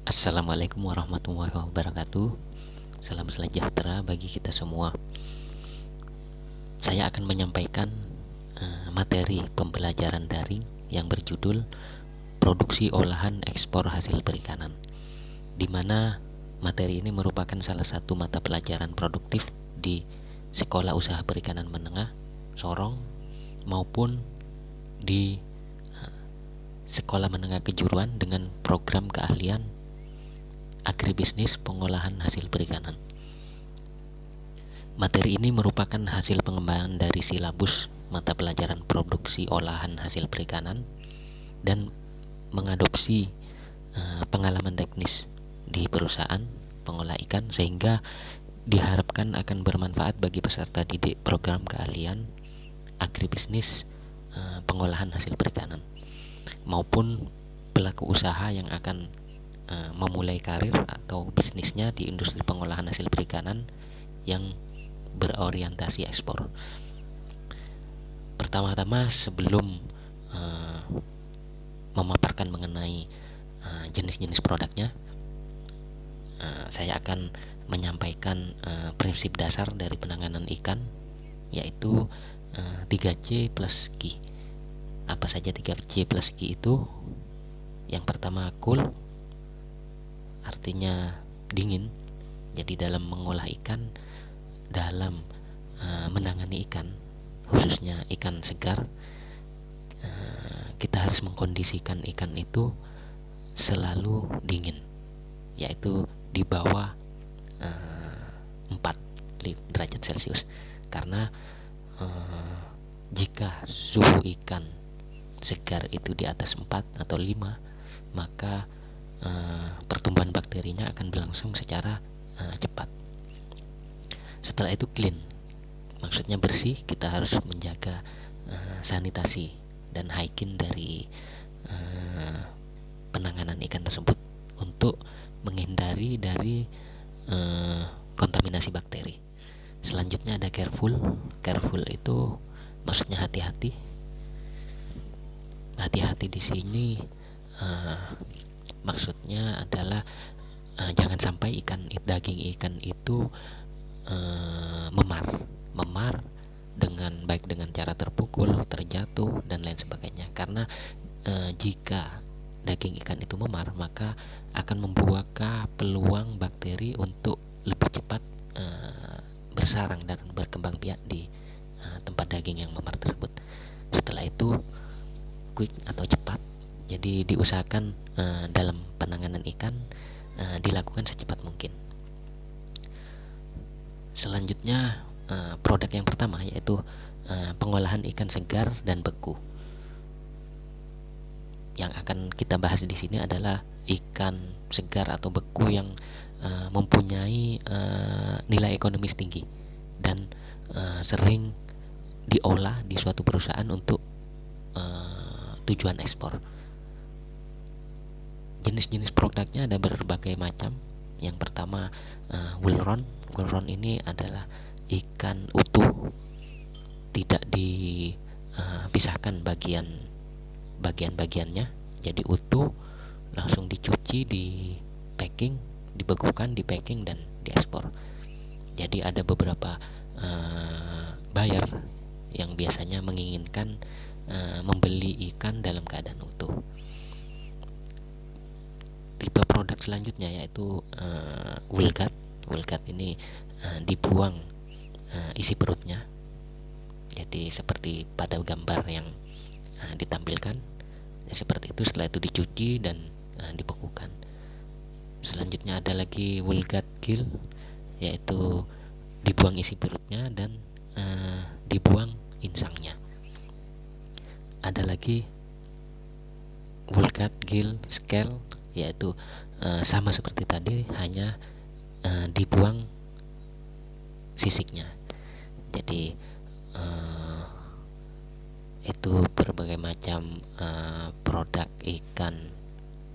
Assalamualaikum warahmatullahi wabarakatuh. Salam sejahtera bagi kita semua. Saya akan menyampaikan materi pembelajaran daring yang berjudul Produksi Olahan Ekspor Hasil Perikanan, di mana materi ini merupakan salah satu mata pelajaran produktif di Sekolah Usaha Perikanan Menengah Sorong maupun di Sekolah Menengah Kejuruan dengan program keahlian agribisnis pengolahan hasil perikanan. Materi ini merupakan hasil pengembangan dari silabus mata pelajaran produksi olahan hasil perikanan dan mengadopsi pengalaman teknis di perusahaan pengolah ikan, sehingga diharapkan akan bermanfaat bagi peserta didik program keahlian agribisnis pengolahan hasil perikanan maupun pelaku usaha yang akan memulai karir atau bisnisnya di industri pengolahan hasil perikanan yang berorientasi ekspor. Pertama-tama, sebelum memaparkan mengenai jenis-jenis produknya, saya akan menyampaikan prinsip dasar dari penanganan ikan, yaitu 3C plus Q. Apa saja 3C plus Q itu? Yang pertama, cool, artinya dingin. Jadi dalam mengolah ikan, dalam menangani ikan, khususnya ikan segar, kita harus mengkondisikan ikan itu selalu dingin, yaitu di bawah 4 derajat Celcius. Karena jika suhu ikan segar itu di atas 4 atau 5, maka pertumbuhan bakterinya akan berlangsung secara cepat. Setelah itu clean, maksudnya bersih. Kita harus menjaga sanitasi dan hygiene dari penanganan ikan tersebut untuk menghindari dari kontaminasi bakteri. Selanjutnya ada careful. Careful itu maksudnya hati-hati. Hati-hati di sini maksudnya adalah jangan sampai daging ikan itu memar dengan baik dengan cara terpukul, terjatuh dan lain sebagainya. Karena jika daging ikan itu memar, maka akan membuka peluang bakteri untuk lebih cepat bersarang dan berkembang biak di tempat daging yang memar tersebut. Setelah itu quick atau cepat. Jadi diusahakan dalam penanganan ikan dilakukan secepat mungkin. Selanjutnya produk yang pertama yaitu pengolahan ikan segar dan beku. Yang akan kita bahas di sini adalah ikan segar atau beku yang mempunyai nilai ekonomis tinggi dan sering diolah di suatu perusahaan untuk tujuan ekspor. Jenis-jenis produknya ada berbagai macam. Yang pertama Wilron. Wilron ini adalah ikan utuh, tidak dipisahkan bagian-bagiannya, jadi utuh, langsung dicuci, di packing, dibekukan, di packing dan diekspor. Jadi ada beberapa buyer yang biasanya menginginkan membeli ikan dalam keadaan utuh. Tipe produk selanjutnya yaitu Wilgat. Wilgat ini dibuang isi perutnya, jadi seperti pada gambar yang ditampilkan ya, seperti itu. Setelah itu dicuci dan dibekukan. Selanjutnya ada lagi Wilgat Gill, yaitu dibuang isi perutnya dan dibuang insangnya. Ada lagi Wilgat Gill Scale, yaitu sama seperti tadi, hanya dibuang sisiknya. Jadi itu berbagai macam produk ikan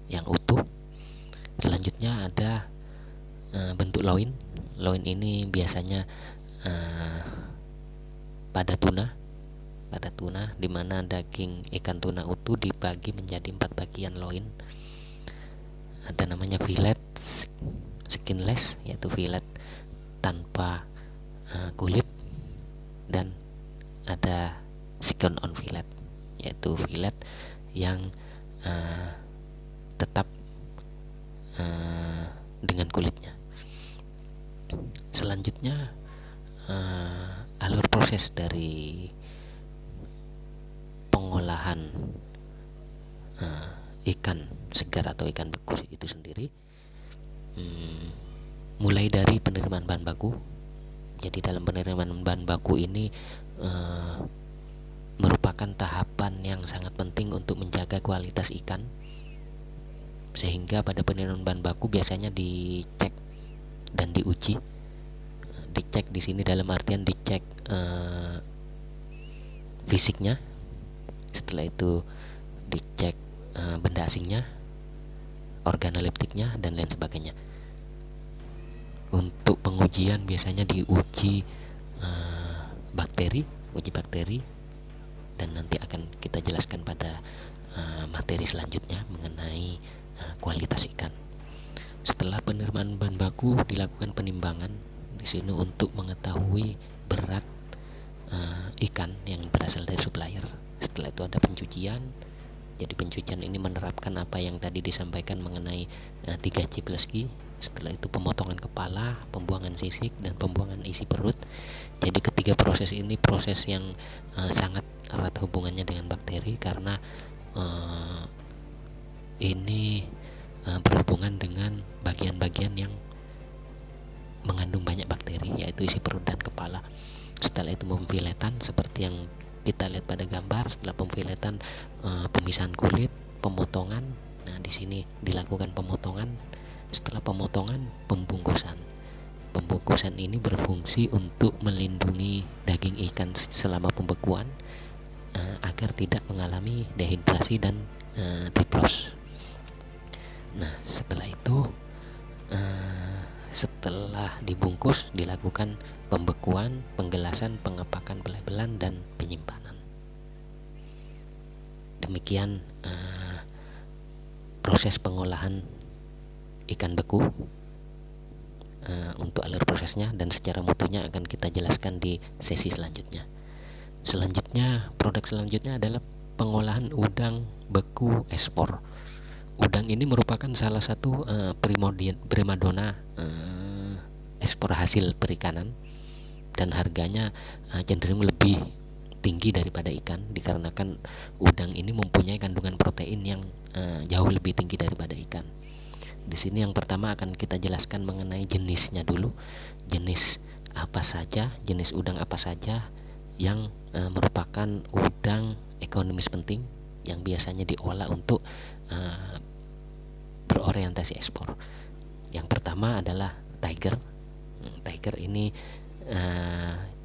yang utuh. Selanjutnya ada bentuk loin. Loin ini biasanya pada tuna, di mana daging ikan tuna utuh dibagi menjadi 4 bagian loin. ada namanya fillet skinless, yaitu fillet tanpa kulit, dan ada skin on fillet, yaitu fillet yang tetap dengan kulitnya. Selanjutnya alur proses dari pengolahan ikan segar atau ikan beku itu sendiri, mulai dari penerimaan bahan baku. Jadi dalam penerimaan bahan baku ini merupakan tahapan yang sangat penting untuk menjaga kualitas ikan, sehingga pada penerimaan bahan baku biasanya dicek dan diuji. Dicek di sini dalam artian dicek fisiknya, setelah itu dicek benda asingnya, organoleptiknya, dan lain sebagainya. Untuk pengujian biasanya diuji uji bakteri, dan nanti akan kita jelaskan pada materi selanjutnya mengenai kualitas ikan. Setelah penerimaan bahan baku dilakukan penimbangan di sini untuk mengetahui berat ikan yang berasal dari supplier. Setelah itu ada pencucian. Jadi pencucian ini menerapkan apa yang tadi disampaikan mengenai 3C plus G. Setelah itu pemotongan kepala, pembuangan sisik, dan pembuangan isi perut. Jadi ketiga proses ini proses yang sangat erat hubungannya dengan bakteri, karena ini berhubungan dengan bagian-bagian yang mengandung banyak bakteri, yaitu isi perut dan kepala. Setelah itu pemfiletan seperti yang kita lihat pada gambar. Setelah pemfiletan, pemisahan kulit, pemotongan. Nah, di sini dilakukan pemotongan. Setelah pemotongan, pembungkusan. Pembungkusan ini berfungsi untuk melindungi daging ikan selama pembekuan agar tidak mengalami dehidrasi dan diplos. Nah, setelah itu setelah dibungkus dilakukan pembekuan, penggelasan, pengepakan, pelabelan, dan penyimpanan. Demikian proses pengolahan ikan beku untuk alur prosesnya, dan secara mutunya akan kita jelaskan di sesi selanjutnya. Selanjutnya, produk selanjutnya adalah pengolahan udang beku ekspor. Udang ini merupakan salah satu primadona ekspor hasil perikanan, dan harganya cenderung lebih tinggi daripada ikan, dikarenakan udang ini mempunyai kandungan protein yang jauh lebih tinggi daripada ikan. Di sini yang pertama akan kita jelaskan mengenai jenisnya dulu. Jenis apa saja, jenis udang apa saja yang merupakan udang ekonomis penting yang biasanya diolah untuk berorientasi ekspor. Yang pertama adalah tiger. Tiger ini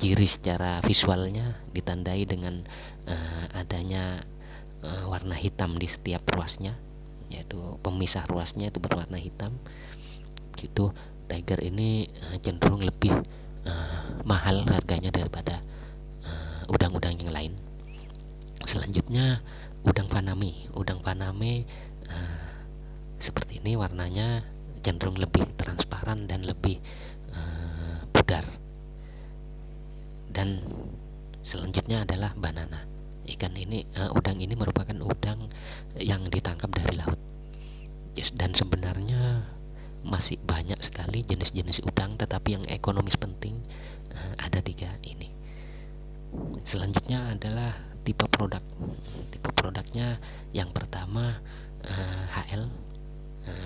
ciri secara visualnya ditandai dengan adanya warna hitam di setiap ruasnya, yaitu pemisah ruasnya itu berwarna hitam. Gitu. Tiger ini cenderung lebih mahal harganya daripada udang-udang yang lain. Selanjutnya udang faname. Udang faname seperti ini, warnanya cenderung lebih transparan dan lebih pudar. Dan selanjutnya adalah banana. Udang ini merupakan udang yang ditangkap dari laut. Dan sebenarnya masih banyak sekali jenis-jenis udang, tetapi yang ekonomis penting ada 3 ini. Selanjutnya adalah tipe produk. Tipe produknya yang pertama HL,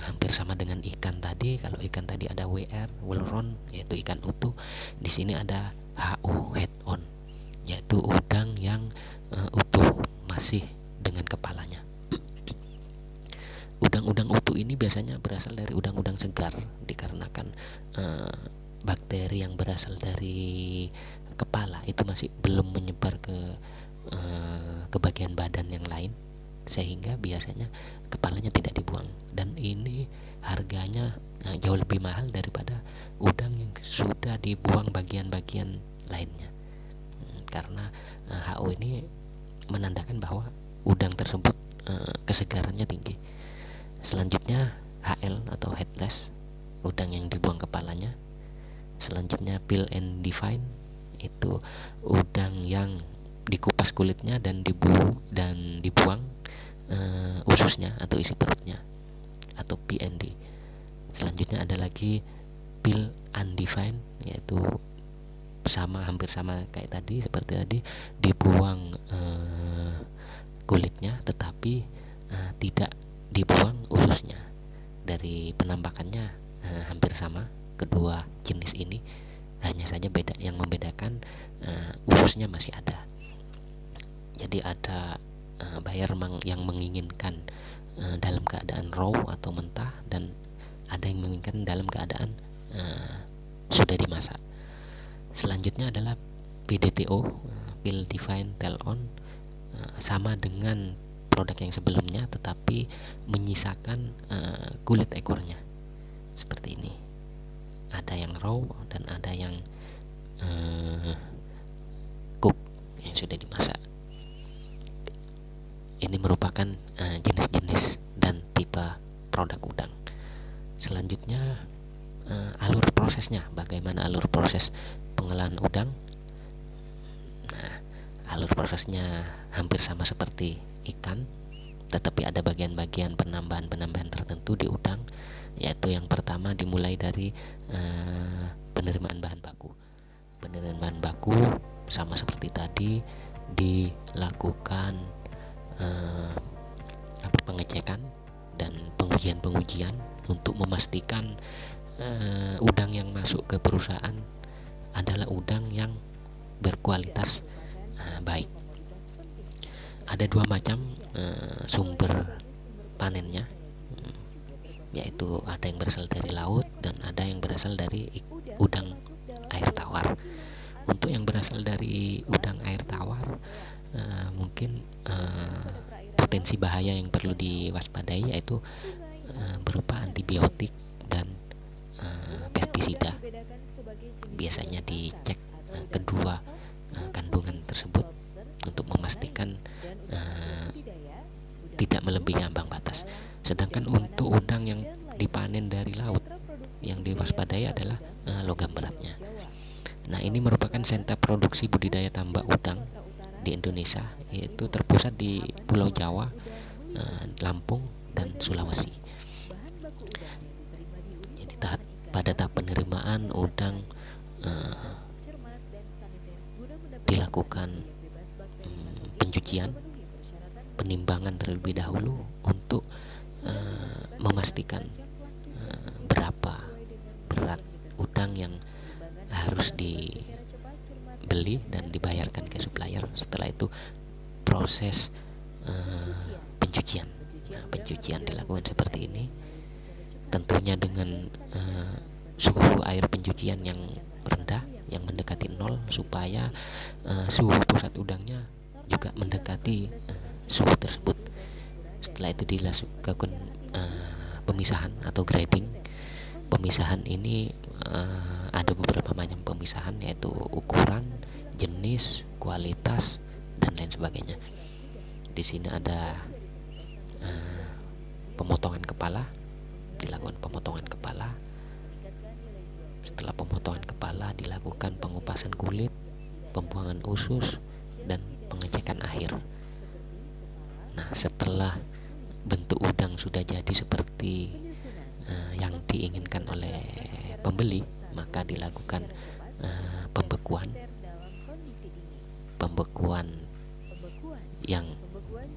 hampir sama dengan ikan tadi. Kalau ikan tadi ada WR, well round, yaitu ikan utuh. Di sini ada HO, head on, yaitu udang yang utuh masih dengan kepalanya. Udang-udang utuh ini biasanya berasal dari udang-udang segar, dikarenakan bakteri yang berasal dari kepala itu masih belum menyebar ke bagian badan yang lain, sehingga biasanya kepalanya tidak dibuang. Dan ini harganya jauh lebih mahal daripada udang yang sudah dibuang bagian-bagian lainnya, karena HO ini menandakan bahwa udang tersebut kesegarannya tinggi. Selanjutnya HL atau headless, udang yang dibuang kepalanya. Selanjutnya peel and divine, itu udang yang dikupas kulitnya dan dibuang ususnya atau isi perutnya, atau P&D. Selanjutnya ada lagi peel undefine, yaitu hampir sama kayak tadi, seperti tadi, dibuang kulitnya tetapi tidak dibuang ususnya. Dari penampakannya hampir sama kedua jenis ini, hanya saja yang membedakan ususnya masih ada. Jadi ada buyer yang menginginkan dalam keadaan raw atau mentah, dan ada yang menginginkan dalam keadaan sudah dimasak. Selanjutnya adalah PDTO, peel divine tail on, sama dengan produk yang sebelumnya tetapi menyisakan kulit ekornya seperti ini. Ada yang raw dan ada yang cook, yang sudah dimasak. Ini merupakan jenis-jenis dan tipe produk udang. Selanjutnya alur prosesnya. Bagaimana alur proses pengolahan udang? Nah, alur prosesnya hampir sama seperti ikan, tetapi ada bagian-bagian penambahan tertentu di udang, yaitu yang pertama dimulai dari penerimaan bahan baku. Penerimaan bahan baku sama seperti tadi, dilakukan pengecekan dan pengujian untuk memastikan udang yang masuk ke perusahaan adalah udang yang berkualitas baik. Ada dua macam sumber panennya, yaitu ada yang berasal dari laut dan ada yang berasal dari udang air tawar. Untuk yang berasal dari udang air tawar, mungkin potensi bahaya yang perlu diwaspadai yaitu berupa antibiotik dan pestisida. Biasanya dicek kedua kandungan tersebut untuk memastikan tidak melebihi ambang batas. Sedangkan untuk udang yang dipanen dari laut, yang diwaspadai adalah logam beratnya. Nah, ini merupakan sentra produksi budidaya tambak udang di Indonesia, yaitu terpusat di Pulau Jawa, Lampung, dan Sulawesi. Jadi pada tahap penerimaan udang dilakukan pencucian, penimbangan terlebih dahulu untuk memastikan berapa berat udang yang harus dibeli dan dibayarkan ke supplier. Setelah itu proses pencucian. Pencucian dilakukan seperti ini, tentunya dengan suhu air pencucian yang rendah, yang mendekati 0, supaya suhu pusat udangnya juga mendekati suhu tersebut. Setelah itu dilakukan pemisahan atau grading. Pemisahan ini ada beberapa macam pemisahan, yaitu ukuran, jenis, kualitas, dan lain sebagainya. Di sini ada pemotongan kepala, dilakukan pemotongan kepala. Setelah pemotongan kepala dilakukan pengupasan kulit, pembuangan usus, dan pengecekan akhir. Nah, setelah bentuk udang sudah jadi seperti yang diinginkan oleh pembeli, maka dilakukan pembekuan yang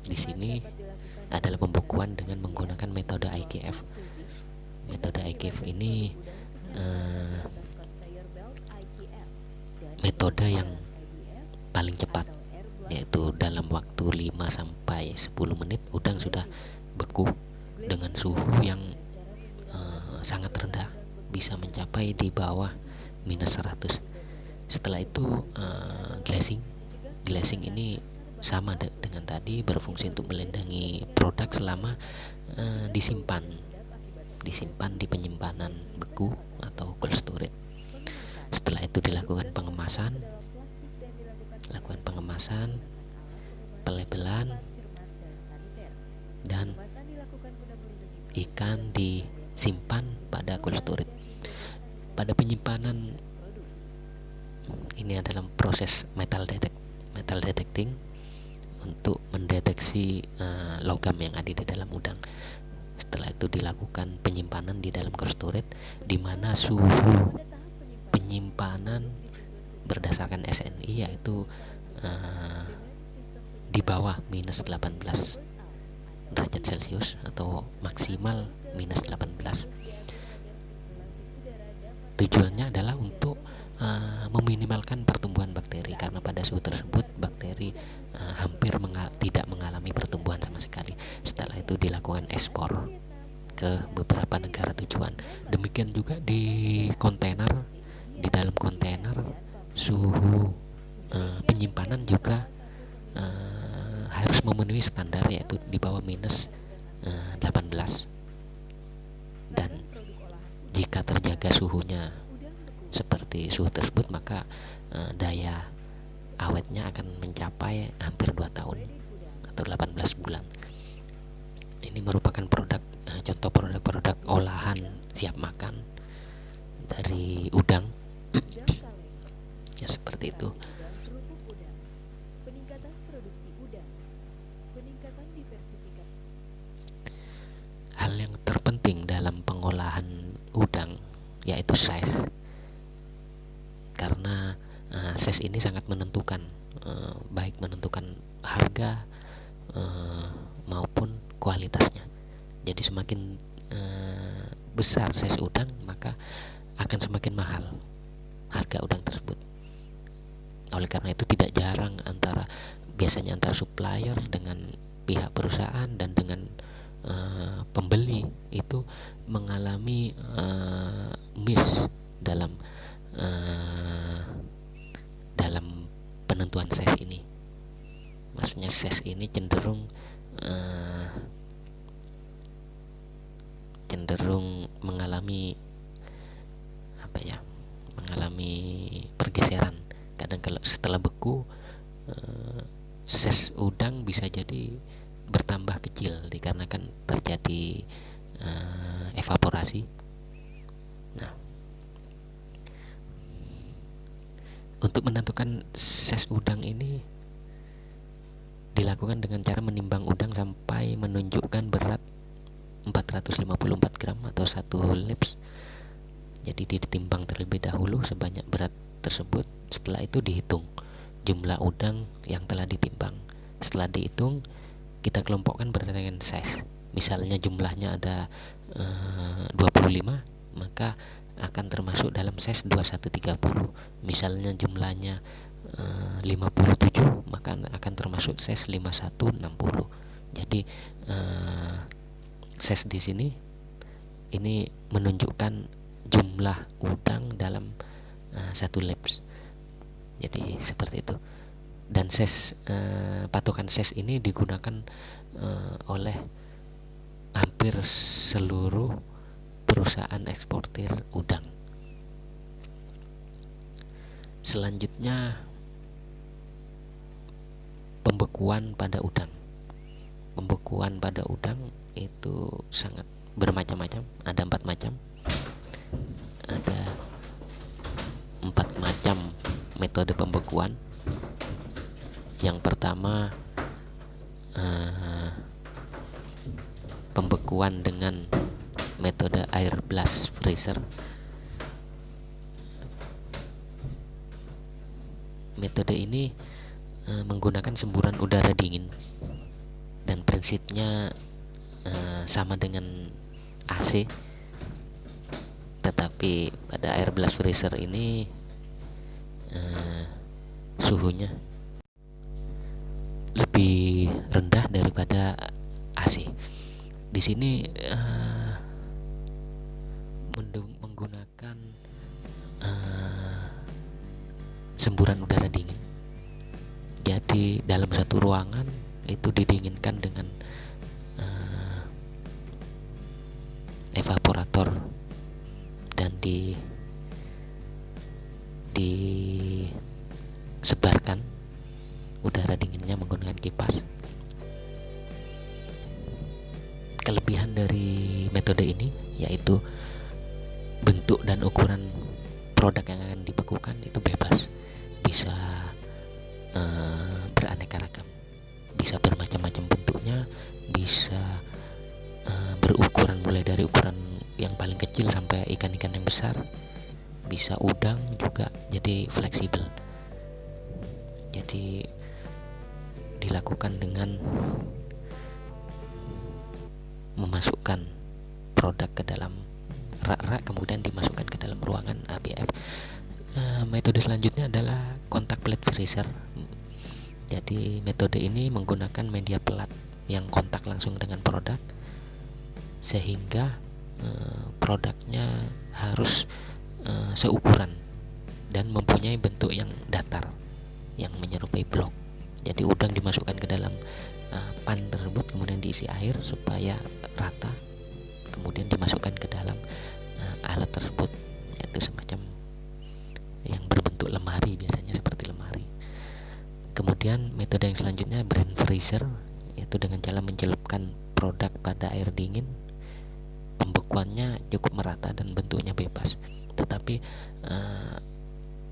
di sini adalah pembekuan dengan menggunakan metode IKF. Metode IKF ini metode yang paling cepat, yaitu dalam waktu 5-10 menit udang sudah beku dengan suhu yang sangat rendah, bisa mencapai di bawah -100. Setelah itu glazing ini sama dengan tadi, berfungsi untuk melindungi produk selama disimpan di penyimpanan beku atau cold storage. Setelah itu dilakukan pengemasan, pelabelan, dan ikan simpan pada cold storage. Pada penyimpanan ini adalah proses metal detecting untuk mendeteksi logam yang ada di dalam udang. Setelah itu dilakukan penyimpanan di dalam cold storage, di mana suhu penyimpanan berdasarkan SNI yaitu di bawah minus 18 derajat Celcius atau maksimal minus 18. Tujuannya adalah untuk meminimalkan pertumbuhan bakteri, karena pada suhu tersebut bakteri hampir tidak mengalami pertumbuhan sama sekali. Setelah itu dilakukan ekspor ke beberapa negara tujuan. Demikian juga di kontainer, di dalam kontainer suhu penyimpanan juga harus memenuhi standar, yaitu di bawah minus 18. Dan jika terjaga suhunya seperti suhu tersebut, maka daya awetnya akan mencapai hampir 2 tahun atau 18 bulan. Ini merupakan contoh produk olahan siap makan dari udang. Ya, seperti itu. Hal yang terpenting dalam pengolahan udang yaitu size, karena size ini sangat menentukan, baik menentukan harga maupun kualitasnya. Jadi semakin besar size udang, maka akan semakin mahal harga udang tersebut. Oleh karena itu tidak jarang biasanya antara supplier dengan pihak perusahaan dan dengan pembeli itu mengalami miss dalam penentuan size ini. Maksudnya size ini cenderung mengalami pergeseran. Kadang kalau setelah beku, size udang bisa jadi bertambah kecil dikarenakan terjadi evaporasi. Nah, untuk menentukan size udang ini dilakukan dengan cara menimbang udang sampai menunjukkan berat 454 gram atau 1 lips. Jadi ditimbang terlebih dahulu sebanyak berat tersebut. Setelah itu dihitung jumlah udang yang telah ditimbang. Setelah dihitung, kita kelompokkan berdasarkan size. Misalnya jumlahnya ada 25, maka akan termasuk dalam size 2130. Misalnya jumlahnya 57, maka akan termasuk size 5160. Jadi size di sini ini menunjukkan jumlah udang dalam 1 laps. Jadi seperti itu. Dan patokan size ini digunakan oleh hampir seluruh perusahaan eksportir udang. Selanjutnya, pembekuan pada udang. Pembekuan pada udang itu sangat bermacam-macam. Ada 4 macam. Ada 4 macam metode pembekuan. Yang pertama, pembekuan dengan metode air blast freezer. Metode ini menggunakan semburan udara dingin dan prinsipnya sama dengan AC, tetapi pada air blast freezer ini suhunya lebih rendah daripada AC. Di sini menggunakan semburan udara dingin. Jadi dalam satu ruangan itu didinginkan dengan evaporator dan disebarkan udara dinginnya menggunakan kipas. Kelebihan dari metode metode ini, yaitu bentuk dan ukuran produk yang akan dibekukan itu bebas, bisa beraneka ragam, bisa bermacam-macam bentuknya, bisa berukuran mulai dari ukuran yang paling kecil sampai ikan-ikan yang besar, bisa udang juga, jadi fleksibel. Jadi dilakukan dengan memasukkan produk ke dalam rak-rak, kemudian dimasukkan ke dalam ruangan ABF. Metode selanjutnya adalah kontak plate freezer. Jadi metode ini menggunakan media pelat yang kontak langsung dengan produk, sehingga produknya harus seukuran dan mempunyai bentuk yang datar, yang menyerupai blok. Jadi udang dimasukkan ke dalam pan tersebut, kemudian diisi air supaya rata, kemudian dimasukkan ke dalam alat tersebut, yaitu semacam yang berbentuk lemari, biasanya seperti lemari. Kemudian metode yang selanjutnya brain freezer, yaitu dengan cara mencelupkan produk pada air dingin. Pembekuannya cukup merata dan bentuknya bebas, tetapi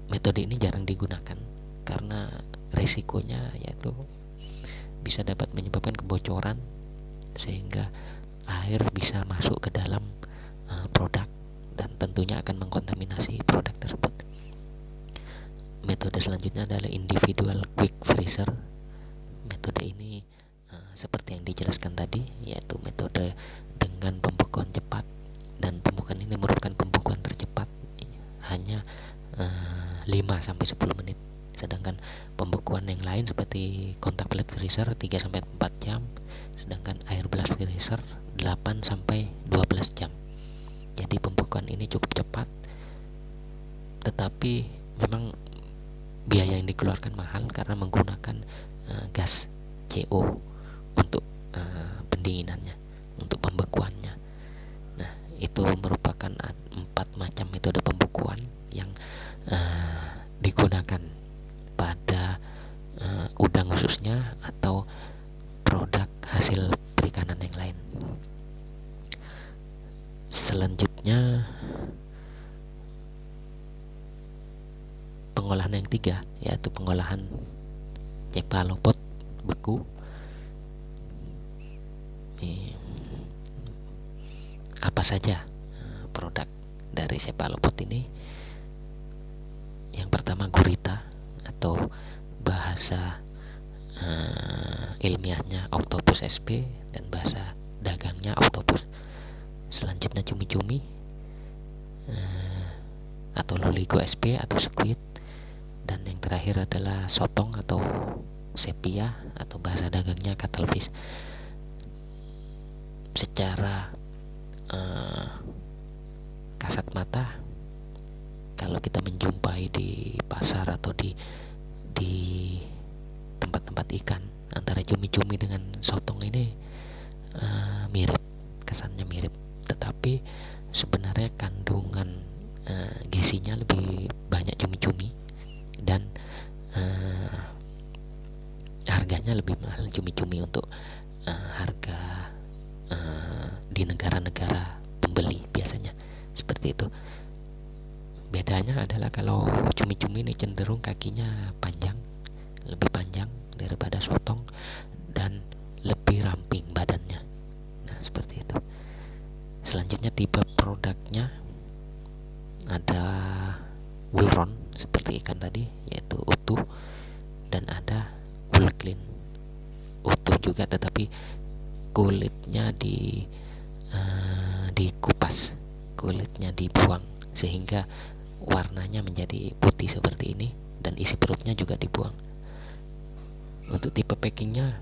metode ini jarang digunakan karena resikonya yaitu bisa dapat menyebabkan kebocoran, sehingga air bisa masuk ke dalam produk dan tentunya akan mengkontaminasi produk tersebut. Metode selanjutnya adalah individual quick freezer. Metode ini seperti yang dijelaskan tadi, yaitu metode dengan pembekuan cepat, dan pembekuan ini merupakan pembekuan tercepat, hanya 5-10 menit. Sedangkan pembekuan yang lain seperti kontak plate freezer 3-4 jam, sedangkan air blast freezer 8-12 jam. Jadi pembekuan ini cukup cepat, tetapi memang biaya yang dikeluarkan mahal karena menggunakan gas CO untuk pendinginannya, untuk pembekuannya. Nah, itu merupakan 4 macam metode pembekuan yang digunakan pada udang khususnya atau produk hasil perikanan yang lain. Selanjutnya pengolahan yang 3, yaitu pengolahan cephalopod beku. Apa saja produk dari cephalopod ini? Yang pertama gurita, atau bahasa ilmiahnya octopus sp, dan bahasa dagangnya octopus. Selanjutnya cumi-cumi atau loligo sp atau squid, dan yang terakhir adalah sotong atau sepia, atau bahasa dagangnya cuttlefish. Secara kasat mata, kalau kita menjumpai di pasar atau di tempat-tempat ikan, antara cumi-cumi dengan sotong ini mirip, kesannya mirip, tetapi sebenarnya kandungan gizinya lebih banyak cumi-cumi, dan harganya lebih mahal cumi-cumi untuk harga di negara-negara pembeli, biasanya seperti itu. Bedanya adalah kalau cumi-cumi ini cenderung kakinya panjang, lebih panjang daripada sotong, dan lebih ramping badannya. Nah, seperti itu. Selanjutnya tipe produknya ada woolron seperti ikan tadi, yaitu utuh, dan ada wool clean, utuh juga tetapi kulitnya dikupas, kulitnya dibuang sehingga warnanya menjadi putih seperti ini, dan isi perutnya juga dibuang. Untuk tipe packingnya,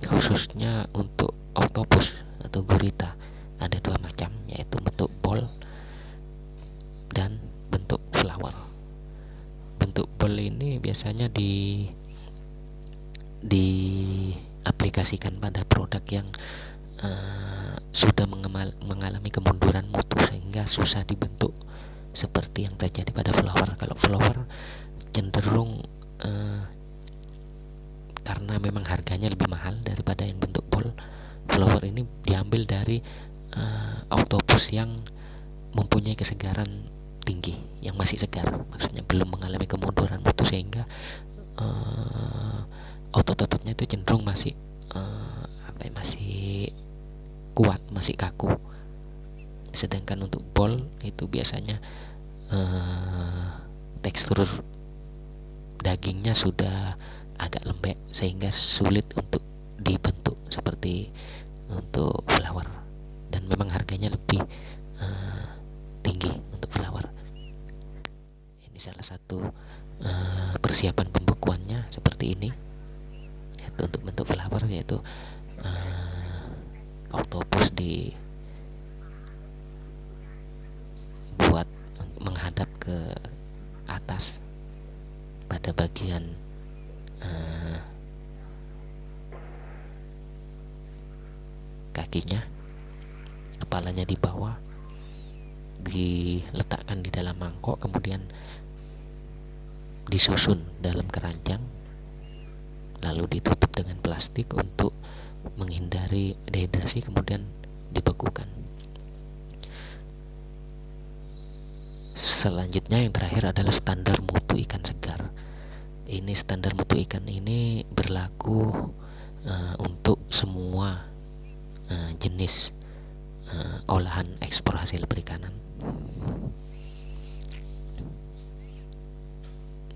khususnya untuk octopus atau gurita, ada 2 macam, yaitu bentuk ball dan bentuk flower. Bentuk ball ini biasanya diaplikasikan pada produk yang sudah mengalami kemunduran mutu sehingga susah dibentuk, seperti yang terjadi pada flower. Kalau flower cenderung karena memang harganya lebih mahal daripada yang bentuk ball, flower ini diambil dari oktopus yang mempunyai kesegaran tinggi, yang masih segar, maksudnya belum mengalami kemunduran mutu, sehingga otot-ototnya itu cenderung masih masih kuat, masih kaku. Sedangkan untuk bol itu biasanya tekstur dagingnya sudah agak lembek sehingga sulit untuk dibentuk seperti untuk flower, dan memang harganya lebih tinggi untuk flower. Ini salah satu persiapan pembekuannya seperti ini, yaitu untuk bentuk flower, yaitu octopus dibuat menghadap ke atas pada bagian kakinya, kepalanya di bawah, diletakkan di dalam mangkok, kemudian disusun dalam keranjang, lalu ditutup dengan plastik untuk menghindari dehidrasi, kemudian dibekukan. Selanjutnya yang terakhir adalah standar mutu ikan segar. Ini standar mutu ikan ini berlaku untuk semua jenis olahan ekspor hasil perikanan.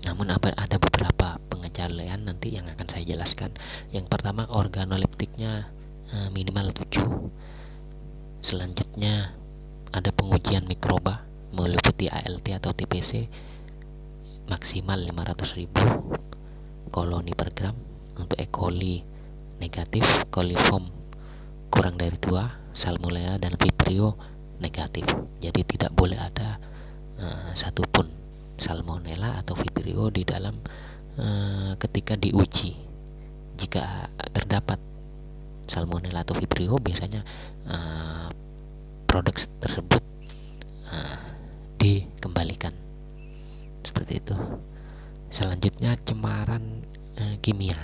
Namun ada beberapa pengecualian nanti yang akan saya jelaskan. Yang pertama, organoleptiknya minimal 7. Selanjutnya ada pengujian mikroba meliputi ALT atau TPC maksimal 500.000 koloni per gram. Untuk E. coli negatif, coliform kurang dari 2, salmonella dan vibrio negatif. Jadi tidak boleh ada satupun salmonella atau vibrio di dalam ketika diuji. Jika terdapat salmonella atau vibrio, biasanya produk tersebut dikembalikan, seperti itu. Selanjutnya cemaran kimia.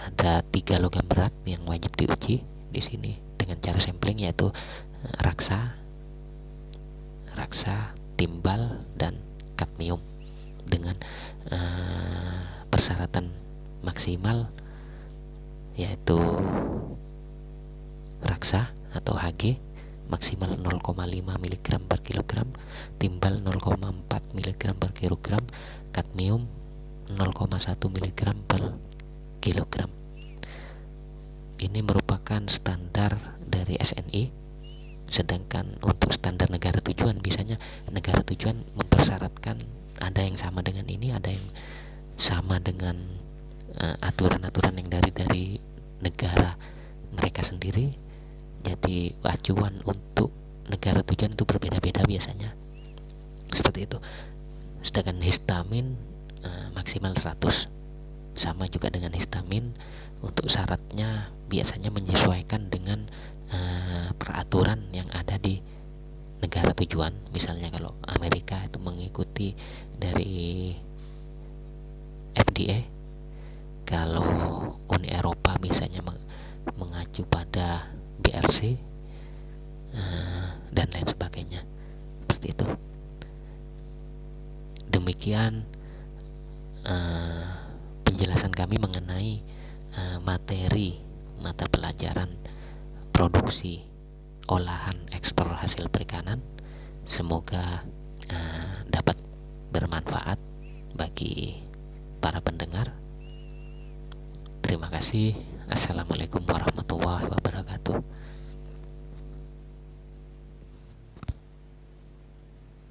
Ada 3 logam berat yang wajib diuji di sini dengan cara sampling, yaitu raksa, timbal, dan kadmium, dengan persyaratan maksimal yaitu raksa atau Hg maksimal 0,5 mg per kilogram, timbal 0,4 mg per kilogram, kadmium 0,1 mg per kilogram. Ini merupakan standar dari SNI. Sedangkan untuk standar negara tujuan, biasanya negara tujuan mempersyaratkan ada yang sama dengan ini, ada yang sama dengan aturan-aturan yang dari negara mereka sendiri. Jadi acuan untuk negara tujuan itu berbeda-beda biasanya, seperti itu. Sedangkan histamin maksimal 100, sama juga dengan histamin. Untuk syaratnya biasanya menyesuaikan dengan peraturan yang ada di negara tujuan. Misalnya kalau Amerika itu mengikuti dari FDA, kalau Uni Eropa misalnya mengacu pada BRC dan lain sebagainya, seperti itu. Demikian penjelasan kami mengenai materi mata pelajaran produksi olahan ekspor hasil perikanan. Semoga dapat bermanfaat bagi para pendengar. Terima kasih. Assalamualaikum warahmatullahi wabarakatuh.